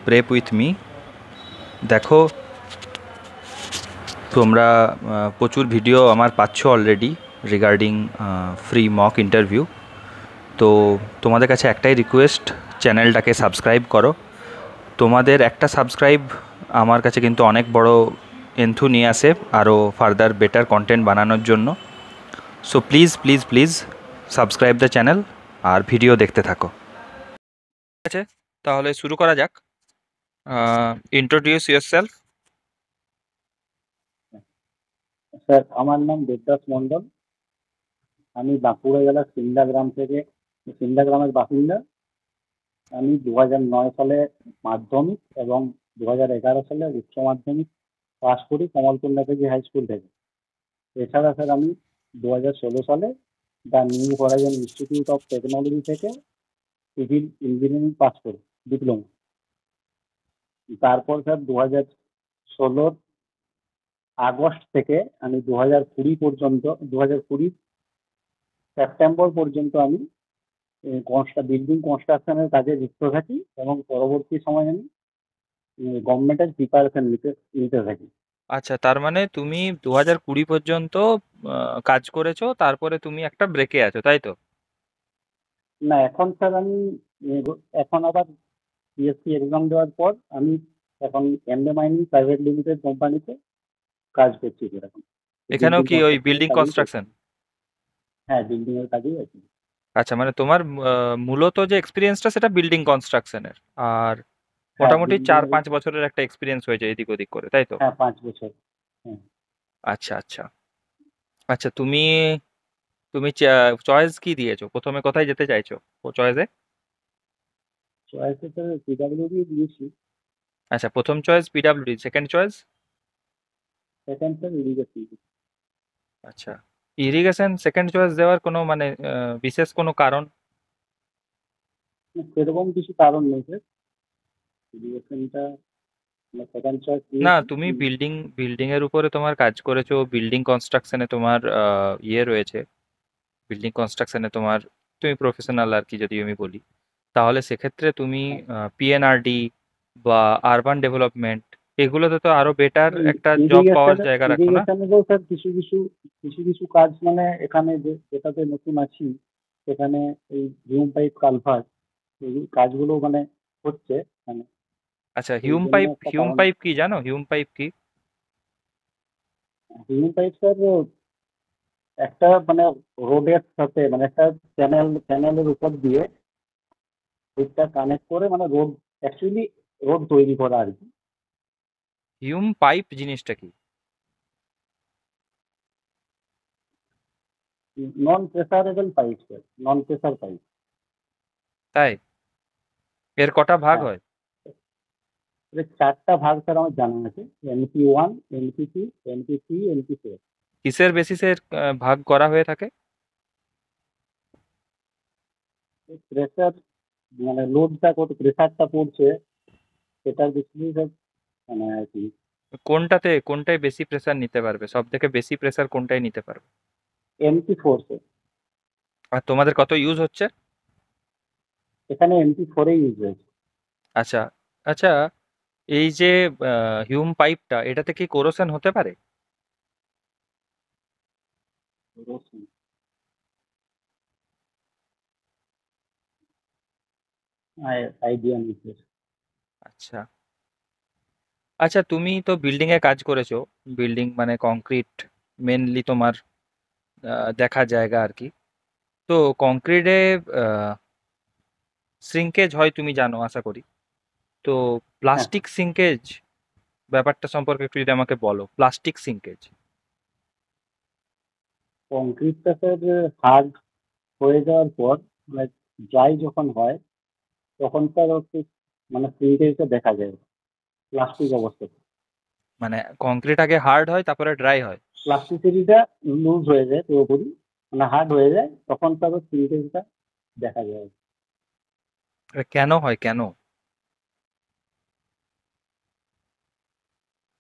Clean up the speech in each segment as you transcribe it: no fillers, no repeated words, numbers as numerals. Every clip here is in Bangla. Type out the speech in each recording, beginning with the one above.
Prep with me. দেখো, তোমরা প্রচুর ভিডিও আমার পাচ্ছ already regarding free mock interview. তো তোমাদের কাছে একটাই রিকোয়েস্ট, চ্যানেলটাকে সাবস্ক্রাইব করো। তোমাদের একটা সাবস্ক্রাইব আমার কাছে কিন্তু অনেক বড় এন্থু নিয়ে আসে আরও ফার্দার বেটার কন্টেন্ট বানানোর জন্য। So please please please subscribe the channel আর ভিডিও দেখতে থাকো। ঠিক আছে, তাহলে শুরু করা যাক। Introduce yourself. স্যার, আমার নাম দেবদাস মন্ডল। আমি বাঁকুড়া জেলার সিন্দা গ্রামের বাসিন্দা। আমি 2009 সালে মাধ্যমিক এবং 2011 সালে উচ্চ মাধ্যমিক পাশ করি কমলপুর নেতাজি হাই স্কুল থেকে। এছাড়া স্যার আমি 2016 সালে the new Horizon institute of technology থেকে সিভিল ইঞ্জিনিয়ারিং পাশ করি, ডিপ্লোমা। তারপর স্যার 2016 আগস্ট থেকে আমি 2020 সেপ্টেম্বর পর্যন্ত আমি বিল্ডিং কনস্ট্রাকশনের কাজে যুক্ত থাকি এবং পরবর্তী সময়ে আমি গভর্নমেন্টের প্রিপারেশন নিতে নিতে থাকি। আচ্ছা, তার মানে তুমি 2020 পর্যন্ত কাজ করেছো, তারপরে তুমি একটা ব্রেকে আছো, তাই তো? না, এখন স্যার আমি এখন আবার পিএসসি এক্সাম দেওয়ার পর আমি এখন এমডে মাইনিং প্রাইভেট লিমিটেড কোম্পানিতে কাজ করছি স্যার এখন। এখানেও বিল্ডিং কি ওই কনস্ট্রাকশনের বিল্ডিং কাজেই করছি। কনস্ট্রাকশন? হ্যাঁ, বিল্ডিং এর কাজেই আছি। আচ্ছা, মানে তোমার মূলত যে এক্সপিরিয়েন্সটা সেটা বিল্ডিং কনস্ট্রাকশনের, আর হ্যাঁ, মোটামুটি বিল্ডিং চার এর। পাঁচ বছরের একটা এক্সপিরিয়েন্স হয়েছে এদিক ওদিক করে, তাই তো? হ্যাঁ, 5 বছর। হ্যাঁ। আচ্ছা আচ্ছা। আচ্ছা, তুমি তুমি চয়েস কি দিয়েছো, প্রথমে কোথায় যেতে চাইছো ও চয়েসে? চয়েসে স্যার পিডাব্লিউডি দিয়েছি। আচ্ছা, প্রথম choice PWD, second choice? Second sir irrigation. আচ্ছা, ইরিগেশন সেকেন্ড চয়েস দেওয়ার কোনো মানে বিশেষ কোনো কারণ? সেরকম কিছু কারণ নেই স্যার, ইরিগেশনটা সেকেন্ড চয়েস না, দিয়েছি। তুমি বিল্ডিং বিল্ডিং এর উপরে তোমার কাজ করেছো, বিল্ডিং কনস্ট্রাকশনে তোমার ইয়ে রয়েছে, বিল্ডিং কনস্ট্রাকশনে তোমার, তুমি প্রফেশনাল আর কি যদি আমি বলি, তাহলে সেক্ষেত্রে তুমি পিএনআরডি বা আরবান ডেভেলপমেন্ট, এগুলোতে তো আরো বেটার একটা জব পাওয়ার ইরিগেশনে জায়গা রাখো না? ইরিগেশনেরও স্যার কিছু কিছু কিছু কিছু কাজ, মানে এখানে যেটাতে নতুন আছি সেখানে এই হিউম পাইপ কালভার্ট এই কাজগুলো মানে হচ্ছে মানে। আচ্ছা, এই হিউম জন্য পাইপ, একটা হিউম কারণ। পাইপ কি জানো? হিউম পাইপ কি? হিউম পাইপ স্যার একটা মানে রোডের সাথে মানে একটা চ্যানেলের উপর দিয়ে এটা কানেক্ট করে মানে রোড, অ্যাকচুয়ালি রোড তৈরি করা আর কি। হিউম পাইপ জিনিসটা কি? নন প্রেসারেবল পাইপ স্যার, নন প্রেসার পাইপ। তাই? এর কটা ভাগ হ্যাঁ, হয়? এর 4টা ভাগ স্যার আমার জানা আছে। MP1, MP2, MP3, MP4। কিসের বেসিসে ভাগ করা হয়ে থাকে? প্রেসার মানে লোডটা কত প্রেসারটা পড়ছে সেটার বেশি সব মানে আর কি। কোনটায় বেশি প্রেসার নিতে পারবে, সব থেকে বেশি প্রেসার কোনটায় নিতে পারবে? MP4 sir. আর তোমাদের কত ইউজ হচ্ছে? এখানে MP4 ইউজ হয়েছে। আচ্ছা আচ্ছা, এই যে হিউম পাইপটা, এটাতে কি কোরোশন হতে পারে? আইডিয়া নেই স্যার। আচ্ছা আচ্ছা, তুমি তো বিল্ডিং এ কাজ করেছো, বিল্ডিং মানে কংক্রিট মেনলি তোমার দেখা জায়গা আর কি। তো কংক্রিটে শ্রিঙ্কেজ হয় তুমি জানো আশা করি। তো হ্যাঁ, প্লাস্টিক সিঙ্কেজ ব্যাপারটা সম্পর্কে একটু যদি আমাকে বলো, প্লাস্টিক সিঙ্কেজ। কংক্রিটটা স্যার হার্ড হয়ে যাওয়ার পর মানে ড্রাই যখন হয় তখন স্যার হচ্ছে মানে সিনটেক্সটা দেখা যায় প্লাস্টিক অবস্থাতে। মানে কংক্রিট আগে হার্ড হয় তারপরে ড্রাই হয়? প্লাস্টিসিটিটা লুজ হয়ে যায় পুরোপুরি, মানে হার্ড হয়ে যায় তখন তারপর সিনটেক্সটা দেখা যায়। এটা কেন হয়, কেন?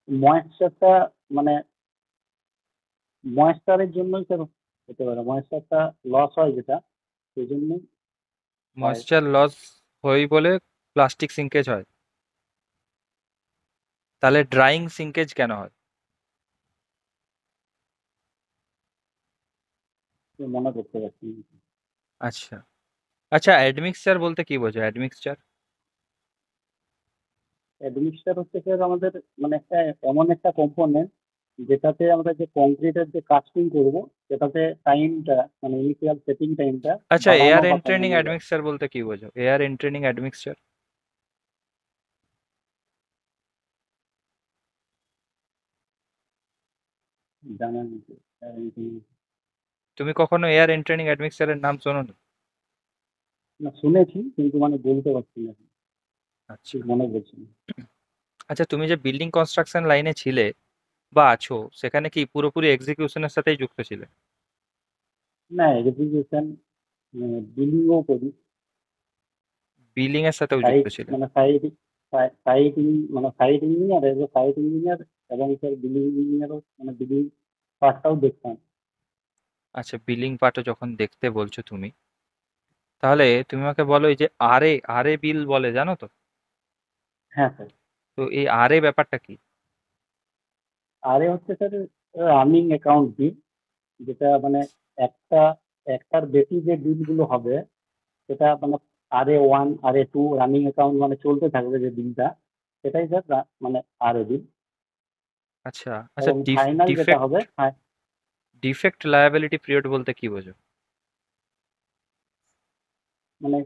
ময়েশ্চারটা মানে ময়েশ্চারের জন্যই স্যার হতে পারে, ময়েশ্চারটা লস হয় যেটা সেই জন্যই হয়। ময়েশ্চার লস হয় বলে প্লাস্টিক সিঙ্কেজ হয়? তাহলে ড্রাইং সিঙ্কেজ কেন হয়? মনে করতে পারছি না। আচ্ছা, আচ্ছা, অ্যাডমিক্সচার বলতে কি বোঝো? অ্যাডমিক্সচার অ্যাডমিক্সচার হচ্ছে স্যার আমাদের মানে একটা এমন একটা কম্পোনেন্ট যেটাতে আমরা যে কংক্রিটের যে কাস্টিং করব সেটাতে টাইমটা মানে ইনিশিয়াল সেটিং টাইমটা আচ্ছা, বাড়ানো এয়ার বা এন্ট্রেনিং কমানো যায়। অ্যাডমিক্সচার বলতে কি বোঝো? এয়ার এন্ট্রেনিং অ্যাডমিক্সচার জানা নেই তো। তুমি কখনো এয়ার এন্ট্রেনিং অ্যাডমিক্সচারের নাম শোনোনি? না, শুনেছি কিন্তু মানে বলতে পারছি না, আচ্ছা, ঠিক মনে পড়ছে না। আচ্ছা, তুমি যে বিল্ডিং কনস্ট্রাকশন লাইনে ছিলে বা আছো, সেখানে কি পুরোপুরি এক্সিকিউশনের সাথেই যুক্ত ছিলে? না, এগ্রিগেশন বিলিংও করি। বিল্ডিং এর সাথেও যুক্ত সাইট ছিলে? মানে সাইট সাইট মানে site engineer as a site engineer এবং স্যার বিলিং ইঞ্জিনিয়ারও মানে বিলিং পার্টটাও দেখতাম। আচ্ছা, বিলিং পার্টও যখন দেখতে বলছো তুমি, তাহলে তুমি আমাকে বলো, এই যে আরএ আরএ বিল বলে, জানো তো? হ্যাঁ স্যার। তো এই আরএ ব্যাপারটা কি? আর এ হচ্ছে স্যার রানিং অ্যাকাউন্ট বিল, যেটা মানে একটা একটার বেশি যে বিলগুলো হবে সেটা মানে RA1 RA2 রানিং অ্যাকাউন্ট মানে চলতে থাকবে যে বিলটা, সেটাই স্যার মানে RA বিল। আচ্ছা, আচ্ছা, এবং ফাইনাল যেটা ডিফেক্ট হবে ডিফেক্ট লায়াবিলিটি পিরিয়ড বলতে কি বোঝো? মানে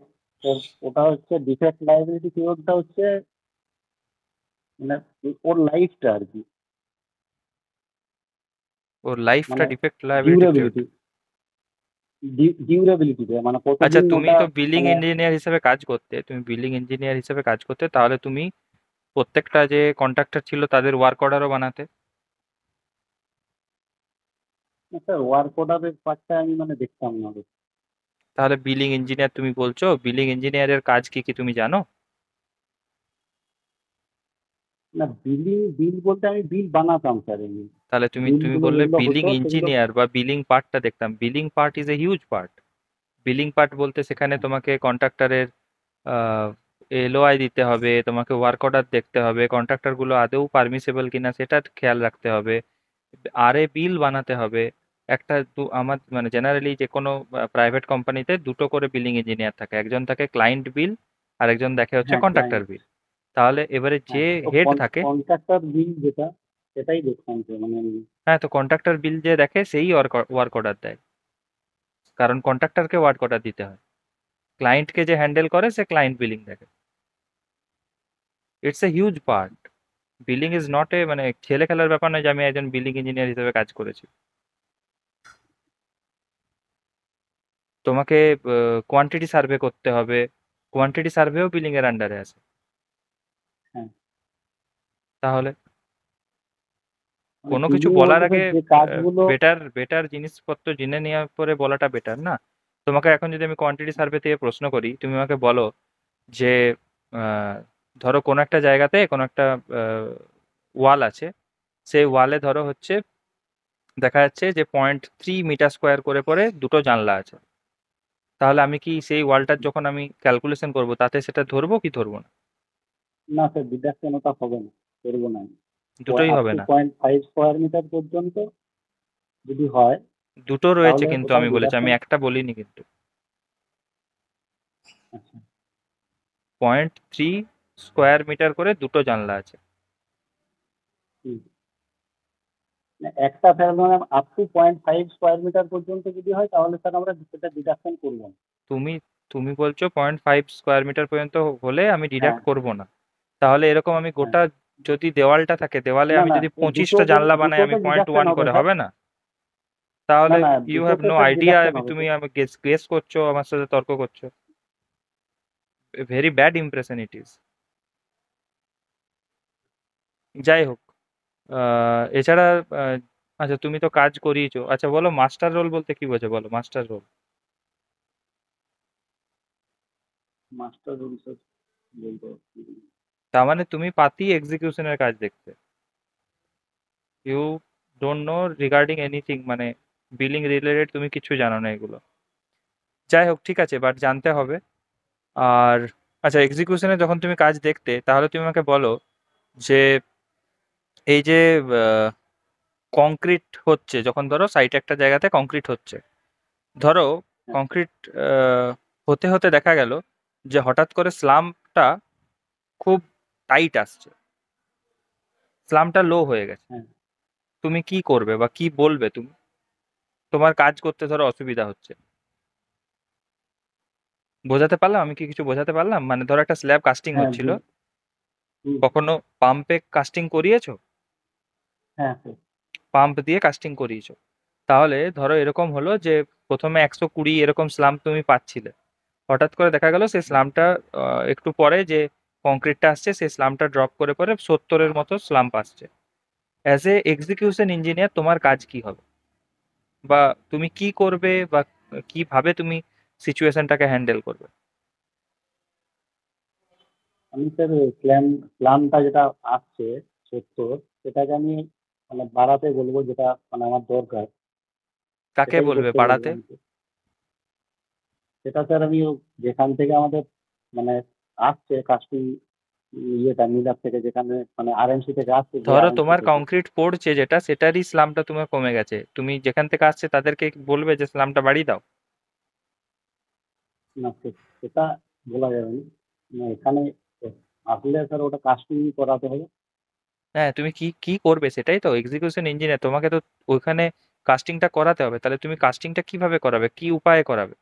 ওটা হচ্ছে ডিফেক্ট লাইবিলিটি পিরিয়ডটা হচ্ছে মানে ওর লাইফটা আর কি, ওর লাইফটা মানে defect liability period? Durability durability মানে আচ্ছা, কতদিন তুমি ওটা তো বিল্ডিং মানে। ইঞ্জিনিয়ার হিসেবে কাজ করতে, তাহলে তুমি প্রত্যেকটা যে কন্ট্রাক্টর ছিল তাদের ওয়ার্ক অর্ডারও বানাতে। স্যার ওয়ার্ক অর্ডারের পার্টটা আমি মানে দেখতাম না। তাহলে বিলিং ইঞ্জিনিয়ার তুমি বলছো, বিলিং ইঞ্জিনিয়ারের কাজ কি কি তুমি জানো? না, বিল বলতে আমি বিল বানাতাম স্যার, এমনি তাহলে তুমি তুমি বিলগুলো বললে যেগুলো বিলিং হতো সেগুলো। ইঞ্জিনিয়ার বা বিলিং পার্টটা দেখতাম। Billing part is a huge part. Billing part বলতে সেখানে তোমাকে কন্ট্রাক্টরের এলওআই দিতে হবে, তোমাকে ওয়ার্ক অর্ডার দেখতে হবে, কন্ট্রাক্টরগুলো আদৌ পারমিসেবল কিনা সেটা খেয়াল রাখতে হবে, আরএ বিল বানাতে হবে। একটা আমার মানে জেনারেলি যে কোনো প্রাইভেট কোম্পানিতে দুটো করে বিলিং ইঞ্জিনিয়ার থাকে, একজন থাকে ক্লায়েন্ট বিল আর একজন দেখে হচ্ছে হ্যাঁ, কন্ট্রাক্টর ক্লায়েন্ট। বিল। তাহলে এবারে হ্যাঁ, যে তো হেড থাকে, কন্ট্রাক্টর বিল যেটা সেটাই দেখতাম তো মানে হ্যাঁ, তো কন্ট্রাক্টর বিল যে দেখে সেই ওয়ার্ক অর্ডার দেয়, কারণ কন্ট্রাক্টরকে ওয়ার্ক অর্ডার দিতে হয়। ক্লায়েন্টকে যে হ্যান্ডেল করে সে ক্লায়েন্ট বিলিং দেখে। It's a huge part. Billing is not a মানে ছেলে খেলার ব্যাপার নয় যে আমি একজন বিলিং ইঞ্জিনিয়ার হিসেবে কাজ করেছি। তোমাকে কোয়ান্টিটি সার্ভে করতে হবে, কোয়ান্টিটি সার্ভেও বিলিং এর আন্ডারে আছে। হ্যাঁ, তাহলে মানে কোনো কিছু বিলিং বলার বলতে আগে স্যার যে কাজগুলো। বেটার বেটার জিনিসপত্র জেনে নেওয়ার পরে বলাটা বেটার না? তোমাকে এখন যদি আমি কোয়ান্টিটি সার্ভে থেকে প্রশ্ন করি, তুমি আমাকে বলো যে আহ, ধরো কোনো একটা জায়গাতে কোনো একটা ওয়াল আছে, সেই ওয়ালে ধরো হচ্ছে দেখা যাচ্ছে যে 0.3 মিটার স্কোয়ার করে করে দুটো জানলা আছে। তাহলে আমি কি সেই ওয়ালটার যখন আমি ক্যালকুলেশন করব তাতে সেটা ধরবো কি ধরবো না? না স্যার, ডিডাকশন ওটা হবে না, করবো না। দুটোই আপ হবে টু না? 0.5 স্কোয়ার মিটার পর্যন্ত যদি হয় দুটো রয়েছে তাহলে কিন্তু, ওটাও আমি বলেছি, আমি ডিডাকশন। একটা বলিনি কিন্তু। আচ্ছা। 0.3 স্কোয়ার মিটার করে দুটো জানলা আছে। হুম। না, একটা স্যার মানে আপ টু 0.5 স্কোয়ার মিটার পর্যন্ত যদি হয় তাহলে স্যার আমরা সেটা ডিডাকশন করবো না। তুমি তুমি বলছো 0.5 স্কোয়ার মিটার পর্যন্ত হলে আমি হ্যাঁ, ডিডাক্ট করব না? তাহলে এরকম আমি হ্যাঁ। গোটা, যদি দেওয়ালটা থাকে, দেওয়ালে না, আমি না, যদি এই 25টা জানলা বানাই, আমি দুটোতে পয়েন্ট ডিডাকশন ওয়ান হবে করে, স্যার। হবে না? না, তাহলে না, ইউ হ্যাভ দুটোতে নো স্যার আইডিয়া, ডিডাকশন হবে তুমি স্যার। আমাকে গেস গেস করছো, আমার সাথে তর্ক করছো। Very bad impression it is. যাই হোক, এছাড়া আহ, আচ্ছা, তুমি তো কাজ করিয়েছো, আচ্ছা বলো, মাস্টার রোল বলতে কি বোঝো, বলো master role. Master rule sir বলতে পারছি না। তার মানে তুমি পাতি এক্সিকিউশনের কাজ দেখতে, you don't know regarding anything, মানে বিলিং রিলেটেড তুমি কিছু জানো না এগুলো। যাই হোক, ঠিক আছে, বাট জানতে হবে। আর আচ্ছা, এক্সিকিউশনে যখন তুমি কাজ দেখতে, তাহলে তুমি আমাকে বলো যে এই যে কংক্রিট হচ্ছে, যখন ধরো সাইটে একটা জায়গাতে কংক্রিট হচ্ছে, ধরো হ্যাঁ কংক্রিট হতে হতে দেখা গেল যে হঠাৎ করে স্লাম্পটা খুব টাইট আসছে, স্লাম্পটা লো হয়ে গেছে। হ্যাঁ তুমি কি করবে বা কি বলবে তুমি? তোমার কাজ করতে ধরো অসুবিধা হচ্ছে। বোঝাতে পারলাম? আমি কি কিছু বোঝাতে পারলাম? মানে ধরো একটা স্ল্যাব কাস্টিং হ্যাঁ হচ্ছিল, হুম, কখনো পাম্পে কাস্টিং করিয়েছো? হ্যাঁ স্যার। পাম্প দিয়ে কাস্টিং করিয়েছো, তাহলে ধরো এরকম হলো যে প্রথমে 120 এরকম স্লাম্প তুমি পাচ্ছিলে, হঠাৎ করে দেখা গেল সেই স্লাম্পটা একটু পরে যে কংক্রিটটা আসছে সেই স্লাম্পটা ড্রপ করে পরে 70-এর মতো স্লাম্প আসছে। অ্যাজ এ এক্সিকিউশন ইঞ্জিনিয়ার তোমার কাজ কি হবে, বা তুমি কি করবে, বা কিভাবে তুমি সিচুয়েশনটাকে হ্যান্ডেল করবে? আমি স্যার প্ল্যানটা যেটা আসছে 70, সেটাকে আমি মানে বাড়াতে বলবো, যেটা মানে আমার দরকার কাকে সেটাই বলবে করতে বলবো বাড়াতে? আমি। সেটা স্যার আমি যেখান থেকে আমাদের মানে আসছে কাস্টিং, ইয়েটা মিলার থেকে, যেখানে মানে আরএমসি থেকে আসছে, যে ধরো আরএমসি তোমার থেকে। কংক্রিট পড়ছে যেটা, সেটারই স্লামটা তোমার কমে গেছে, তুমি যেখান থেকে আসছে তাদেরকে বলবে যে স্লামটা বাড়িয়ে দাও? না সেটা বলা যাবে না। এখানে আসলে স্যার ওটা কাস্টিং করাতে হবে। হ্যাঁ, তুমি কি কি করবে সেটাই তো এক্সিকিউশন ইঞ্জিনিয়ার, তোমাকে তো ওইখানে কাস্টিংটা করাতে হবে। তাহলে তুমি কাস্টিংটা কিভাবে করাবে, কি উপায়ে করাবে?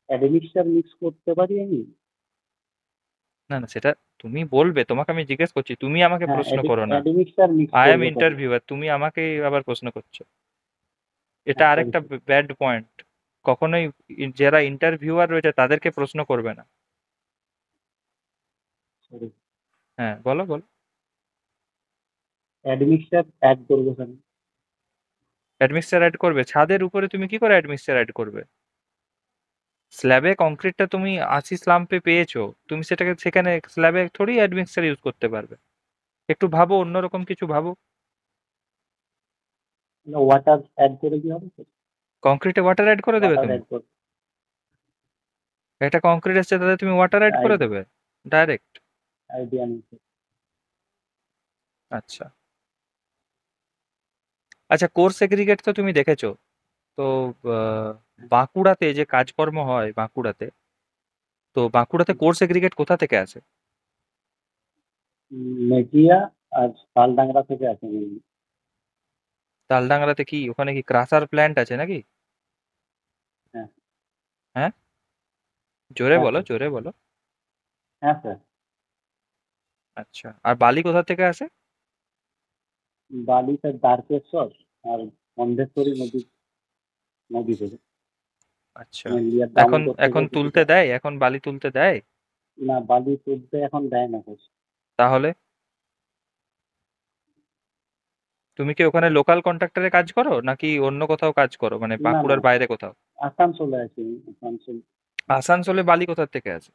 অ্যাডমিক্সচার মিক্স করতে পারি আমি। না না, সেটা তুমি বলবে, তোমাকে আমি জিজ্ঞেস করছি, তুমি আমাকে হ্যাঁ প্রশ্ন করো না। অ্যাডমিক্সচার মিক্স আই এম করবো স্যার। ইন্টারভিউয়ার, তুমি আমাকেই আবার প্রশ্ন করছো। এটা হ্যাঁ সরি আরেকটা স্যার, ব্যাড পয়েন্ট। কখনোই যারা ইন্টারভিউয়ার রয়েছে তাদেরকে প্রশ্ন করবে না। সরি। হ্যাঁ, বলো বলো। অ্যাডমিক্সচার অ্যাড করবো স্যার। অ্যাডমিক্সচার অ্যাড করবে? ছাদের উপরে তুমি কি করে অ্যাডমিক্সচার অ্যাড করবে? স্ল্যাবে কংক্রিটটা তুমি 80 স্লাম্পে পেয়েছো, তুমি সেটাকে সেখানে স্ল্যাবে থোড়ি অ্যাডমিক্সচার ইউজ করতে পারবে। একটু ভাবো, অন্যরকম কিছু ভাবো। ওয়াটার অ্যাড করে কি হবে স্যার? কংক্রিটে ওয়াটার অ্যাড করে দেবে ওয়াটার তুমি? অ্যাড করে। একটা কংক্রিট এসছে তাতে তুমি ওয়াটার অ্যাড করে দেবে ডাইরেক্ট? আইডিয়া নেই স্যার। আচ্ছা। আচ্ছা, কোর সেগ্রিগেট তো তুমি দেখেছো তো। বাঁকুড়াতে যে কাজকর্ম হয় বাঁকুড়াতে, তো বাঁকুড়াতে কোর সেগ্রিগেট কোথা থেকে আসে? মেজিয়া আর তালডাংরা থেকে আছে mainly। তালডাংরাতে কি, ওখানে কি ক্রাসার প্ল্যান্ট আছে নাকি? হ্যাঁ হ্যাঁ, জোরে হ্যাঁ বলো স্যার। জোরে বলো। হ্যাঁ স্যার। আচ্ছা, আর বালি কোথা থেকে আসে? বালি স্যার দ্বারকেশ্বর আর মন্দেশ্বরী নদী, নদী থেকে। আচ্ছা, মেনলি আর এখন দামোদর এখন থেকেও তুলতে কিছুটা। দেয়, এখন বালি তুলতে দেয়? না, বালি তুলতে এখন দেয় না স্যার। তাহলে তুমি কি ওখানে লোকাল কন্ট্রাক্টরে কাজ করো নাকি অন্য কোথাও কাজ করো, মানে না না, বাঁকুড়ার বাইরে কোথাও? আসানসোলে আছি আমি, আসানসোল। আসানসোলে বালি কোথা থেকে আসে?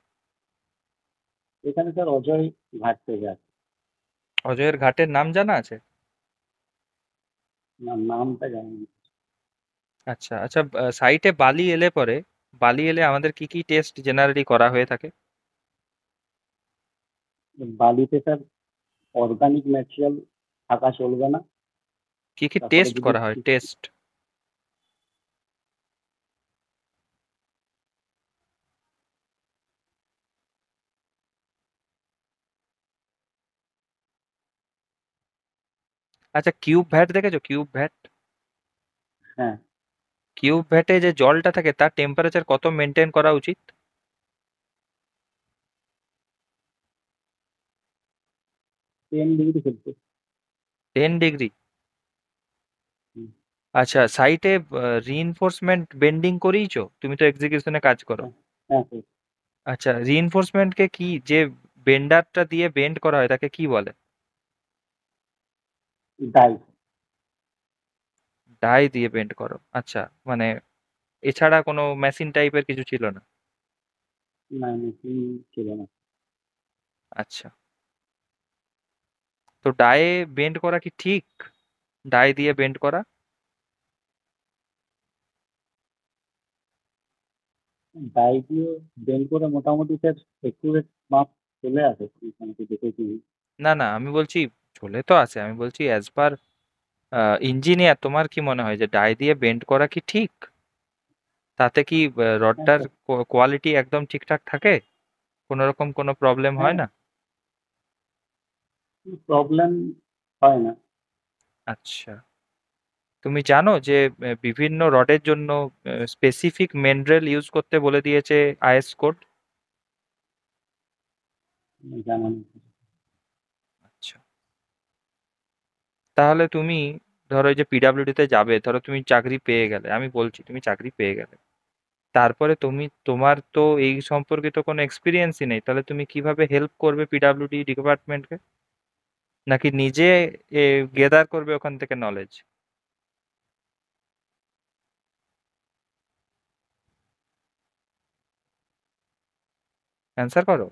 এখানে স্যার অজয় ঘাট থেকে আছে। অজয়ের ঘাটের নাম জানা আছে? না, নামটা জানি না। আচ্ছা আচ্ছা, সাইটে বালি এলে পরে, বালি এলে আমাদের কি কি টেস্ট জেনারেলি করা হয়ে থাকে? বালিতে স্যার অর্গানিক ম্যাটেরিয়াল থাকা চলবে না। কি কি তারপরে টেস্ট যদি করা হয়, টেস্ট? আচ্ছা, কিউব ভ্যাট দেখেছো, কিউব ভ্যাট? হ্যাঁ কিউব ভ্যাটে যে জলটা থাকে তার টেম্পারেচার কত মেনটেন করা উচিত? 10 ডিগ্রি সেলসিয়াস। 10 ডিগ্রি? আচ্ছা, সাইটে রিইনফোর্সমেন্ট বেন্ডিং করিয়েছো? তুমি তো এক্সিকিউশনে কাজ করো। হ্যাঁ হ্যাঁ স্যার। আচ্ছা, রিইনফোর্সমেন্টকে কি, যে বেন্ডারটা দিয়ে বেন্ড করা হয় তাকে কি বলে? ডাই। ডাই দিয়ে বেন্ড করো, আচ্ছা। মানে এছাড়া কোনো মেশিন টাইপের কিছু ছিল না? না, মেশিন ছিল না। আচ্ছা, তো ডায়ে বেন্ড করা কি ঠিক? ডাই দিয়ে বেন্ড করা? ডাই দিয়ে বেন্ড করে মোটামুটি স্যার একুরেট মাপ চলে আসে, মোটামুটি দেখেছি। না না, আমি বলছি চলে তো আছে, আমি বলছি অ্যাজ পার ইঞ্জিনিয়ার তোমার কি মনে হয় যে ডাই দিয়ে বেন্ড করা কি ঠিক? তাতে কি হ্যাঁ রডটার স্যার। কোয়ালিটি একদম ঠিকঠাক থাকে? কোনো রকম কোনো প্রবলেম হয় হ্যাঁ, না? প্রবলেম হয় না। আচ্ছা, তুমি জানো যে বিভিন্ন রডের জন্য স্পেসিফিক মেনড্রেল ইউজ করতে বলে দিয়েছে আইএস কোড? জানা নেই। আচ্ছা, তাহলে তুমি ধরো এই যে পিডাব্লিউডি তে যাবে, ধরো তুমি চাকরি পেয়ে গেলে, আমি বলছি তুমি চাকরি পেয়ে গেলে, তারপরে তুমি তোমার তো এই সম্পর্কিত কোনো এক্সপিরিয়েন্সই নেই, তাহলে তুমি কিভাবে হেল্প করবে পিডাব্লিউডি ডিপার্টমেন্টকে? নাকি নিজে গেদার করবে ওখান থেকে নলেজ? অ্যান্সার করো।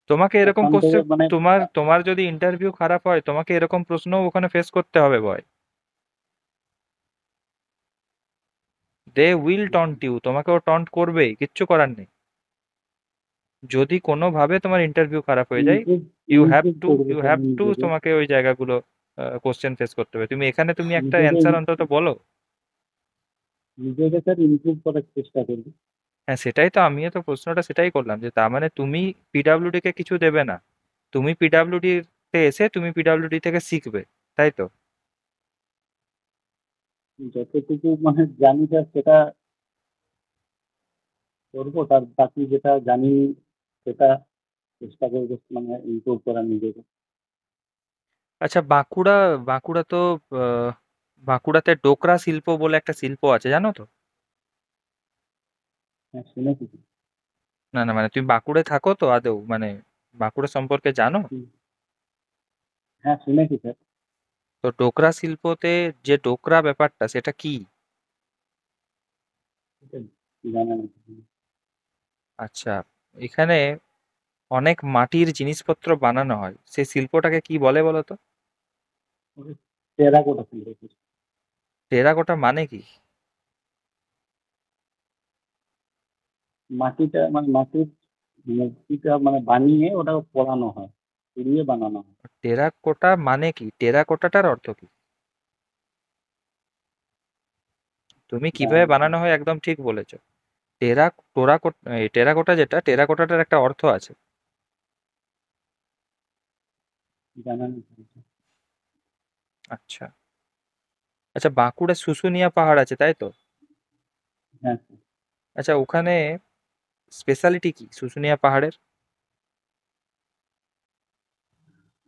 তোমাকে এরকম ওখান থেকে কোশ্চেন, মানে তোমার তোমার যদি ইন্টারভিউ খারাপ হয় তোমাকে এরকম প্রশ্ন ওখানে ফেস করতে হবে ভয়। দে উইল টন্ট ইউ, তোমাকেও টন্ট করবেই, কিচ্ছু করার নেই। যদি কোনোভাবে তোমার ইন্টারভিউ খারাপ হয়ে যায়, improve you have improve to করবো ইউ স্যার হ্যাভ টু নিজেকে। তোমাকে ওই জায়গাগুলো কোশ্চেন ফেস করতে হবে। তুমি এখানে তুমি একটা নিজেকে অ্যান্সার অন্তত বলো। নিজেকে স্যার ইমপ্রুভ করার চেষ্টা করবো। হ্যাঁ, সেটাই তো, আমিও তো প্রশ্নটা সেটাই করলাম, যে তার মানে তুমি পিডাব্লিউডি কে কিছু দেবে না, তুমি পিডাব্লিউডি তে এসে তুমি পিডাব্লিউডি থেকে শিখবে, তাই তো? যতটুকু মানে জানি স্যার সেটা করবো, তার বাকি যেটা জানি সেটা চেষ্টা করবো মানে ইমপ্রুভ করার নিজেকে। আচ্ছা, বাঁকুড়া, বাঁকুড়া তো আহ, বাঁকুড়াতে ডোকরা শিল্প বলে একটা শিল্প আছে, জানো তো? হ্যাঁ শুনেছি। না না, মানে তুমি বাঁকুড়ায় থাকো তো আদৌ, মানে বাঁকুড়া সম্পর্কে জানো? হুম, হ্যাঁ শুনেছি স্যার। তো ডোকরা শিল্পতে যে ডোকরা ব্যাপারটা সেটা কি? এটা জানা নেই। আচ্ছা, এখানে অনেক মাটির জিনিসপত্র বানানো হয়, সেই শিল্পটাকে কি বলে বলো তো? টেরাকোটা শুনেছি। টেরাকোটা মানে কি? মাটিটা মানে মাটির মূর্তিটা মানে বানিয়ে ওটা পড়ানো হয়, পুড়িয়ে বানানো হয়। টেরাকোটা মানে কি, টেরাকোটাটার অর্থ কি? তুমি জানা কিভাবে নেই স্যার। বানানো হয় একদম ঠিক বলেছো। টেরাকোটা, যেটা টেরাকোটাটার একটা অর্থ আছে। জানা নেই স্যার। আচ্ছা, আচ্ছা, বাঁকুড়ায় শুশুনিয়া পাহাড় আছে, তাই তো? হ্যাঁ স্যার। আচ্ছা, ওখানে স্পেশালিটি কি শুশুনিয়া পাহাড়ের?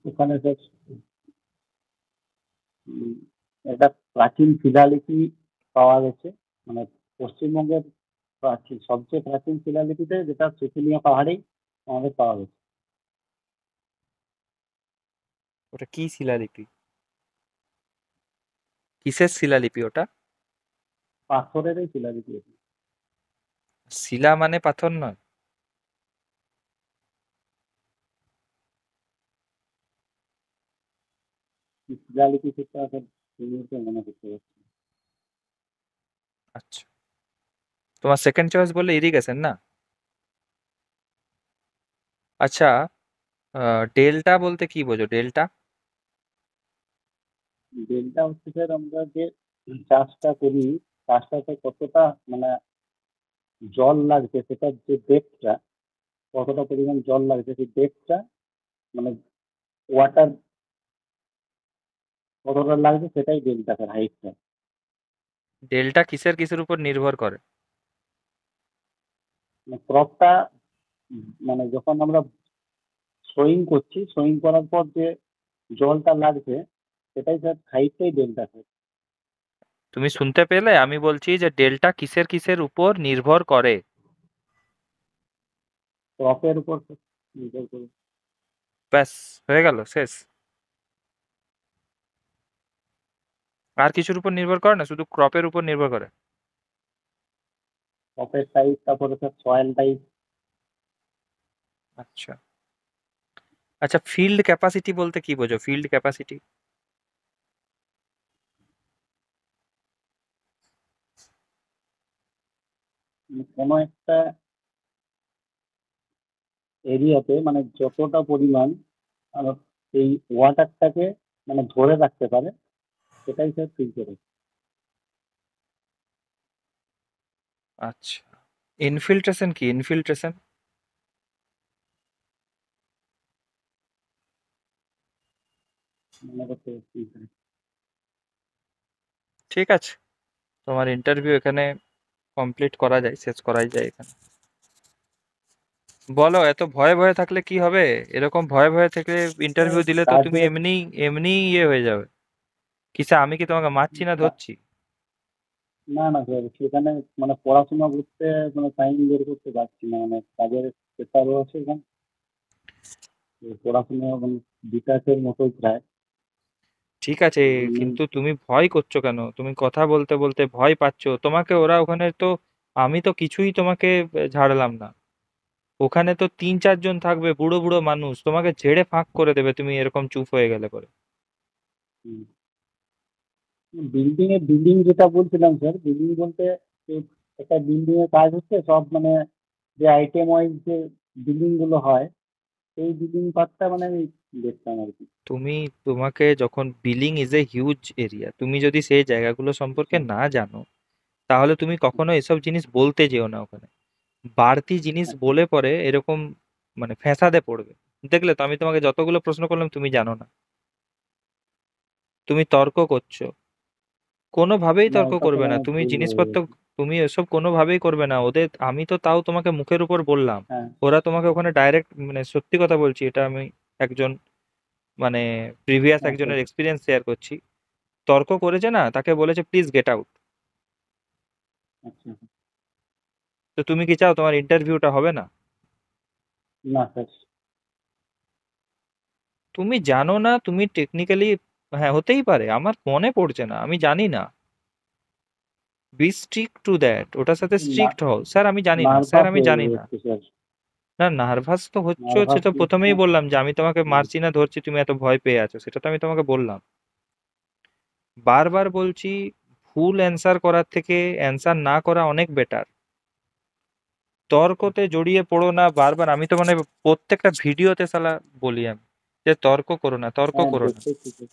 ওখানে স্যার উম, একটা প্রাচীন শিলালিপি পাওয়া গেছে, মানে পশ্চিমবঙ্গের প্রাচীন সবচেয়ে প্রাচীন শিলালিপিতে যেটা শুশুনিয়া পাহাড়েই আমাদের পাওয়া গেছে। ওটা কি শিলালিপি? কিসের শিলালিপি ওটা? পাথরেরই শিলালিপি এটা। শিলা মানে পাথর নয়? কি শিলালিপি সেটা স্যার এই মুহূর্তে মনে করতে পারছি না। আচ্ছা, তোমার সেকেন্ড চয়েস বললে ইরিগেশন না? আচ্ছা, ডেল্টা বলতে কি বোঝো, ডেল্টা? ডেলটা হচ্ছে স্যার আমরা যে চাষটা করি, চাষটাতে কতটা মানে জল লাগছে সেটার যে ডেপথটা, কতটা পরিমাণ জল লাগছে সেই ডেপথটা, মানে ওয়াটার কতটা লাগছে সেটাই ডেল্টা স্যার, হাইটটা। ডেল্টা কিসের কিসের উপর নির্ভর করে? মানে ক্রপটা মানে যখন আমরা সোয়িং করছি, সোয়িং করার পর যে জলটা লাগছে সেটাই স্যার হাইটটাই ডেল্টা স্যার। তুমি শুনতে পেলে, আমি বলছি যে ডেল্টা কিসের কিসের উপর নির্ভর করে। ক্রপের উপর নির্ভর করে। ব্যাস, হয়ে গেল, শেষ। আর কিছুর উপর নির্ভর করে না, শুধু ক্রপের উপর নির্ভর করে? ক্রপের টাইপ, তারপরে স্যার সয়েল টাইপ। আচ্ছা, আচ্ছা, ফিল্ড ক্যাপাসিটি বলতে কি বোঝো, ফিল্ড ক্যাপাসিটি? কোনো একটা এরিয়াতে মানে যতটা পরিমাণ আহ, এই ওয়াটারটাকে মানে ধরে রাখতে পারে সেটাই স্যার ফিল্টার। আচ্ছা, ইনফিল্ট্রেশন কি? ইনফিল্ট্রেশন মনে করতে ফিল্টার। ঠিক আছে, তোমার ইন্টারভিউ এখানে কমপ্লিট করা যায়, শেষ করাই যায় এখানে। বলো, এত ভয়ে ভয়ে থাকলে কি হবে? এরকম ভয়ে ভয়ে থেকে ইন্টারভিউ দিলে তো তুমি কাজের এমনি এমনি ইয়ে হয়ে যাবে। কিসে আমি কি তোমাকে মারছি না কা- ধরছি? না না স্যার, সেখানে মানে পড়াশোনা করতে মানে টাইম বের করতে পারছি না, মানে কাজের প্রেশারও আছে এখানে। তো পড়াশোনা মানে বিকাশের মতো প্রায়। ঠিক আছে, এই জন্যই। কিন্তু তুমি ভয় করছো কেন? তুমি কথা বলতে বলতে ভয় পাচ্ছো, তোমাকে ওরা ওখানে তো, আমি তো কিছুই তোমাকে ঝাড়লাম না। ওখানে তো 3-4 জন থাকবে, বুড়ো বুড়ো মানুষ, তোমাকে ঝেড়ে ফাঁক করে দেবে তুমি এরকম চুপ হয়ে গেলে পরে। বিল্ডিং যেটা বলছিলাম স্যার, বিল্ডিং বলতে এই একটা বিল্ডিং এর কাজ হচ্ছে সব মানে যে আইটেম ওয়াইজ যে বিল্ডিং গুলো হয় সেই বিল্ডিং পার্টটা মানে আমি দেখতাম আর কি। তুমি, তোমাকে যখন, billing is a huge area, তুমি যদি সেই জায়গাগুলো সম্পর্কে না জানো, তাহলে তুমি কখনো এসব জিনিস বলতে যেও না ওখানে। বাড়তি জিনিস আচ্ছা বলে পরে এরকম মানে ফ্যাসাদে পড়বে। দেখলে তো আমি তোমাকে যতগুলো প্রশ্ন করলাম তুমি জানো না, তুমি তর্ক করছো। কোনোভাবেই না, তর্ক ওটা করবে স্যার না আমার তুমি ভুল হয়ে জিনিসপত্র, গেছে। তুমি এসব কোনোভাবেই করবে না ওদের। আমি তো তাও তোমাকে মুখের উপর বললাম, হ্যাঁ। ওরা তোমাকে ওখানে ডাইরেক্ট, মানে সত্যি কথা বলছি, এটা আমি একজন, মানে প্রিভিয়াস আচ্ছা একজনের এক্সপিরিয়েন্স শেয়ার করছি। তর্ক করেছে না, তাকে বলেছে প্লিজ গেট আউট। আচ্ছা। তো তুমি কি চাও তোমার ইন্টারভিউটা হবে না? না স্যার। তুমি জানো না, তুমি টেকনিক্যালি, হ্যাঁ হতেই পারে, আমার মনে পড়ছে না, আমি জানি না। বি স্ট্রিক্ট টু দ্যাট, ওটার সাথে না, স্ট্রিক্ট হও। স্যার আমি জানি না, স্যার নার্ভাস আমি হয়ে জানি না। যাচ্ছে স্যার। না, নার্ভাস তো হচ্ছে, নার্ভাস সেটা হচ্ছে। প্রথমেই বললাম যে আমি তোমাকে হুম, মারছি না ধরছি, তুমি এত ভয় পেয়ে আছো, সেটা তো আমি তোমাকে বললাম। বারবার বলছি, ভুল অ্যান্সার করার থেকে অ্যান্সার না করা অনেক বেটার। তর্কতে জড়িয়ে পড়ো না বারবার, আমি তো মানে প্রত্যেকটা ভিডিওতে শালা বলি আমি যে তর্ক করো না, তর্ক হ্যাঁ করো না, দেখতেছি তো।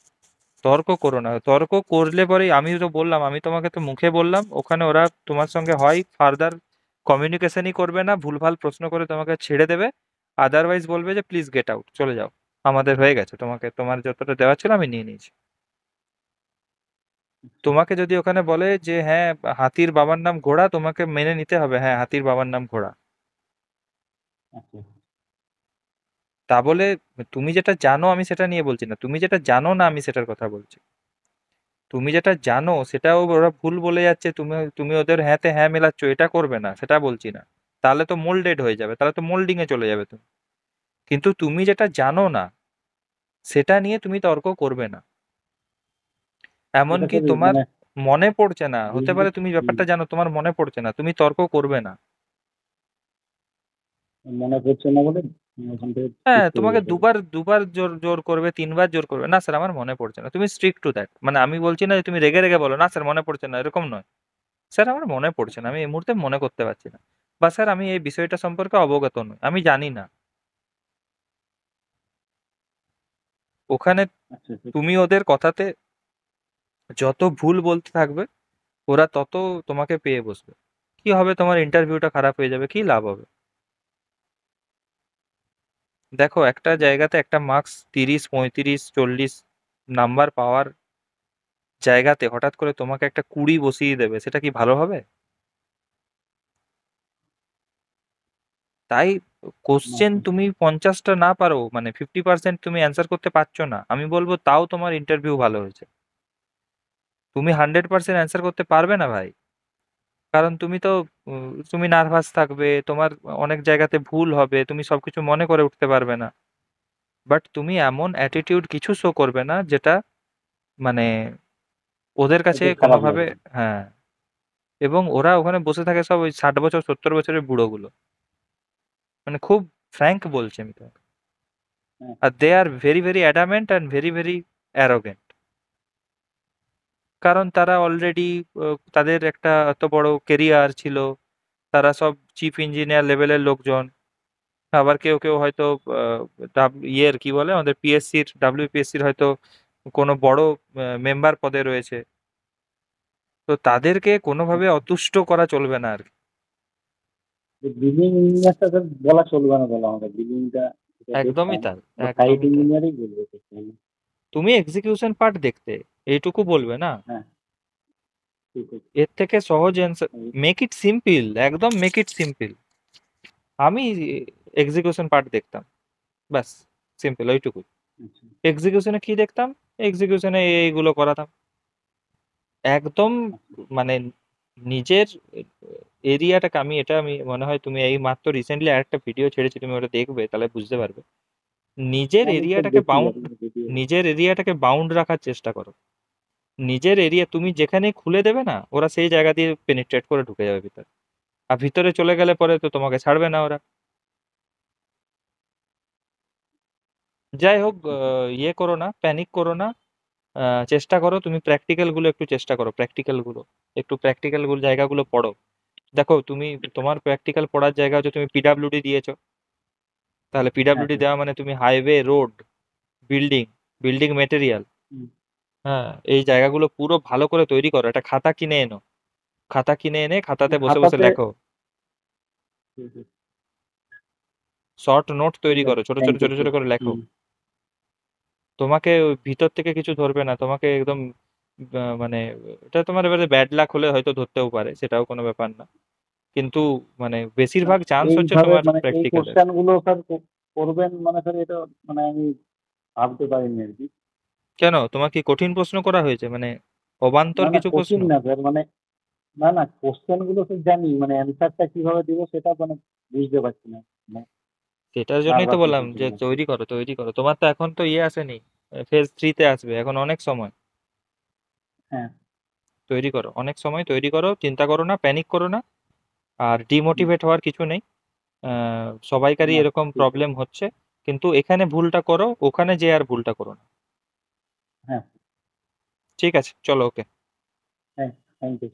তর্ক করো না। তর্ক করলে পরেই, আমি তো বললাম, আমি তোমাকে তো মুখে বললাম, ওখানে ওরা তোমার সঙ্গে হয় ফার্দার কমিউনিকেশনই করবে না, ভুলভাল প্রশ্ন করে তোমাকে ছেড়ে দেবে, আদারওয়াইজ বলবে যে প্লিজ গেট আউট, চলে যাও, আমাদের হয়ে গেছে, তোমাকে তোমার যতটা দেওয়া ছিল আমি নিয়ে নিয়েছি। তোমাকে যদি ওখানে বলে যে হ্যাঁ, হাতির বাবার নাম ঘোড়া, তোমাকে মেনে নিতে হবে, হ্যাঁ হাতির বাবার নাম ঘোড়া। আচ্ছা তা বলে, তুমি যেটা জানো আমি সেটা নিয়ে বলছি না, তুমি যেটা জানো না আমি সেটার কথা বলছি। তুমি যেটা জানো সেটাও ওরা ভুল বলে যাচ্ছে, তুমি তুমি ওদের হ্যাঁতে হ্যাঁ মেলাচ্ছ, এটা করবে না, সেটা বলছি না। তাহলে তো মোল্ডেড হয়ে যাবে, তাহলে তো মোল্ডিং এ চলে যাবে তুমি। কিন্তু তুমি যেটা জানো না সেটা নিয়ে তুমি তর্ক করবে না। এটা এমনকি স্যার তোমার মানে মনে পড়ছে না, হতে বিল্ডিং। পারে তুমি ব্যাপারটা জানো, তোমার মনে পড়ছে না, তুমি তর্ক করবে না। মনে পড়ছে না বলে ওখান থেকে হ্যাঁ, স্কিপ করে তোমাকে যেতে হবে। দুবার দুবার জোর জোর করবে, 3বার জোর করবে, না স্যার আমার মনে পড়ছে না, তুমি স্ট্রিক্ট টু দ্যাট, মানে আমি বলছি না যে তুমি রেগে রেগে বলো না স্যার মনে পড়ছে না, এরকম নয়। স্যার আমার মনে পড়ছে না, আমি এই মুহূর্তে মনে করতে পারছি না, বা স্যার আমি এই বিষয়টা সম্পর্কে অবগত নই, আমি জানি না। ওখানে আচ্ছা স্যার। তুমি ওদের কথাতে যত ভুল বলতে থাকবে, ওরা তত তোমাকে পেয়ে বসবে। কি হবে, তোমার ইন্টারভিউটা খারাপ হয়ে যাবে, কি লাভ হবে? দেখো, একটা জায়গাতে একটা মার্কস 30, 35, 40 নাম্বার পাওয়ার জায়গাতে হঠাৎ করে তোমাকে একটা 20 বসিয়ে দেবে, সেটা কি ভালো হবে? তাই না কোশ্চেন স্যার। তুমি 50টা না পারো, মানে 50% তুমি অ্যান্সার করতে পারছো না, আমি বলবো তাও তোমার ইন্টারভিউ ভালো হয়েছে। তুমি 100% অ্যান্সার করতে পারবে না ভাই, কারণ তুমি তো, তুমি নার্ভাস থাকবে, তোমার অনেক জায়গাতে ভুল হবে, তুমি সবকিছু মনে করে উঠতে পারবে না। বাট তুমি এমন অ্যাটিটিউড কিছু শো করবে না যেটা, মানে ওদের কাছে ওদের খারাপ কোনোভাবে, লাগবে। হ্যাঁ। এবং ওরা ওখানে বসে থাকে সব ওই 60 বছর 70 বছরের বুড়োগুলো, মানে খুব ফ্র্যাঙ্ক বলছি আমি তোমাকে। হ্যাঁ। আর they are very very adamant and very very arrogant, কারণ তারা অলরেডি, তাদের একটা এত বড় কেরিয়ার ছিল, তারা সব চিফ ইঞ্জিনিয়ার লেভেলের লোকজন, আবার কেউ কেউ হয়তো ইয়ের কি বলে আমাদের পিএসসির ডাব্লিউপিএসসির হয়তো কোনো বড় মেম্বার পদে রয়েছে, তো তাদেরকে কোনোভাবে অতুষ্ট করা চলবে না আর কি। বিলিং ইঞ্জিনিয়ারটা স্যার বলা চলবে না, বলা আমাদের বিলিংটা যেটা একদমই দেখতাম তাই, সাইট একদমই তাই। ইঞ্জিনিয়ারই বলবে দেখতে। তুমি এক্সিকিউশন পার্ট দেখতে, এইটুকু বলবে না। হ্যাঁ, ঠিক আছে। এর থেকে সহজ অ্যান্সার, মেক ইট সিম্পল, একদম মেক ইট সিম্পল। আমি এক্সিকিউশন পার্ট দেখতাম, ব্যাস, সিম্পল ওইটুকু। আচ্ছা। এক্সিকিউশনে কি দেখতাম? এক্সিকিউশনে এইগুলো করাতাম একদম। আচ্ছা। মানে নিজের এরিয়াটাকে, আমি মনে হয় তুমি এই মাত্র রিসেন্টলি আরেকটা ভিডিও ছেড়েছি, তুমি ওটা দেখবে তাহলে বুঝতে পারবে। নিজের আমি স্যার এরিয়াটাকে দেখি বাউন্ড, আপনার ভিডিও। নিজের এরিয়াটাকে বাউন্ড রাখার চেষ্টা করো। নিজের এরিয়া তুমি যেখানে খুলে দেবে না, ওরা সেই জায়গা দিয়ে পেনিট্রেট করে ঢুকে যাবে ভিতরে। আর ভিতরে চলে গেলে পরে তো তোমাকে ছাড়বে না ওরা। যাই হোক, ইয়ে করো না, প্যানিক করো না। চেষ্টা করো, তুমি প্র্যাকটিক্যাল গুলো একটু চেষ্টা করো, প্র্যাকটিক্যাল গুলো একটু, প্র্যাকটিক্যাল গুলো জায়গাগুলো পড়ো। দেখো তুমি, তোমার প্র্যাকটিক্যাল পড়ার জায়গা হচ্ছে তুমি পিডাব্লিউডি দিয়েছো, তাহলে হ্যাঁ পিডাব্লিউডি স্যার। দেওয়া মানে তুমি highway, road, building, building material, হুম, হ্যাঁ, এই জায়গাগুলো পুরো ভালো করে তৈরি করো। একটা খাতা কিনে এনো, খাতা কিনে এনে খাতাতে বসে বসে খাতাতে। লেখো। ঠিক আছে। শর্ট নোট ঠিক তৈরি করো, আছে, ছোট ছোট থ্যাংক ইউ ছোট ছোট স্যার। করে লেখো। হুম। তোমাকে ওই ভিতর থেকে কিছু ধরবে না তোমাকে, একদম মানে এটা তোমার এবারে ব্যাড লাক হলে হয়তো ধরতেও পারে, সেটাও কোনো ব্যাপার না, কিন্তু মানে বেশিরভাগ চান্স হচ্ছে এইভাবে তোমার মানে এই প্র্যাকটিক্যালের। কোশ্চেন গুলো স্যার করবেন মানে স্যার, এটা মানে আমি ভাবতে পারিনি আর কি। কেন, তোমার কি কঠিন প্রশ্ন করা হয়েছে, মানে অবান্তর না না, কিছু প্রশ্ন? কঠিন না স্যার, মানে না না, কোশ্চেন গুলো তো জানি, মানে অ্যান্সারটা কিভাবে দিব সেটা মানে বুঝতে পারছি না, মানে সেটার জন্যই তো বললাম নার্ভাসনেসের যে জন্য। তৈরি করো, তৈরি করো। তোমার তো এখন তো ইয়ে আসেনি, ফেজ 3-তে আসবে, এখন অনেক সময়। হ্যাঁ। তৈরি করো, অনেক সময়, তৈরি করো, চিন্তা করো না, প্যানিক করো না। আর হুম, ডিমোটিভেট হওয়ার কিছু নেই। সবাইকারই না এরকম ঠিক আছে। প্রবলেম হচ্ছে, কিন্তু এখানে ভুলটা করো, ওখানে যে আর ভুলটা করো না। হ্যাঁ। ঠিক আছে, চলো, ওকে। হ্যাঁ, থ্যাংক ইউ।